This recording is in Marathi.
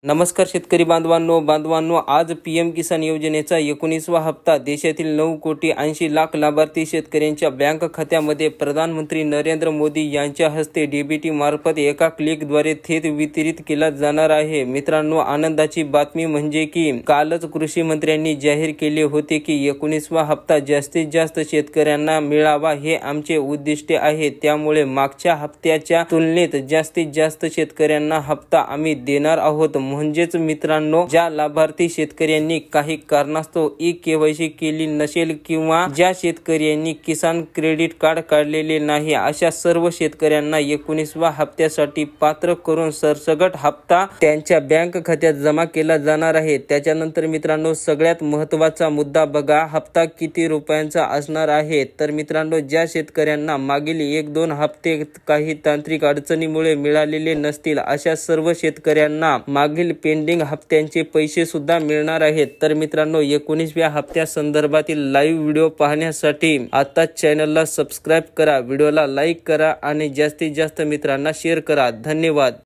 नमस्कार शेतकरी बांधवांनो, आज पीएम किसान योजनेचा 19वा हप्ता देशातील 9,80,00,000 लाभार्थी शेतकऱ्यांच्या बँक खात्यामध्ये प्रधानमंत्री नरेंद्र मोदी यांच्या हस्ते डीबीटी मार्फत एका क्लिकद्वारे थेट वितरित केला जाणार आहे। मित्रांनो, आनंदाची बातमी म्हणजे की कालच कृषी मंत्र्यांनी जाहीर केले होते की 19वा हप्ता जास्तीत जास्त शेतकऱ्यांना मिळावा हे आमचे उद्दिष्ट आहे। त्यामुळे मागच्या हप्त्याच्या तुलनेत जास्तीत जास्त शेतकऱ्यांना हप्ता आम्ही देणार आहोत। म्हणजेच मित्रांनो, ज्या लाभार्थी शेतकऱ्यांनी काही कारणास्तव ई-केवायसी केली नसेल किंवा ज्या शेतकऱ्यांनी किसान क्रेडिट कार्ड काढलेले नाही, अशा सर्व शेतकऱ्यांना 19व्या हप्त्यासाठी पात्र करून सरसकट हप्ता त्यांच्या बँक खात्यात जमा केला जाणार आहे। त्याच्यानंतर मित्रांनो, सगळ्यात महत्त्वाचा मुद्दा बघा, हप्ता किती रुपयांचा असणार आहे। तर मित्रांनो, ज्या शेतकऱ्यांना मागील 1-2 हप्ते काही तांत्रिक अडचणीमुळे मिळालेले नसतील, अशा सर्व शेतकऱ्यांना मागील पेंडिंग हप्त्यांचे पैसे सुद्धा मिळणार आहेत। तर मित्रांनो, 19व्या हप्त्या संदर्भातील लाईव्ह व्हिडिओ पाहण्यासाठी आता चॅनलला सबस्क्राइब करा, व्हिडिओला लाईक करा आणि जास्तीत जास्त मित्रांना शेअर करा। धन्यवाद।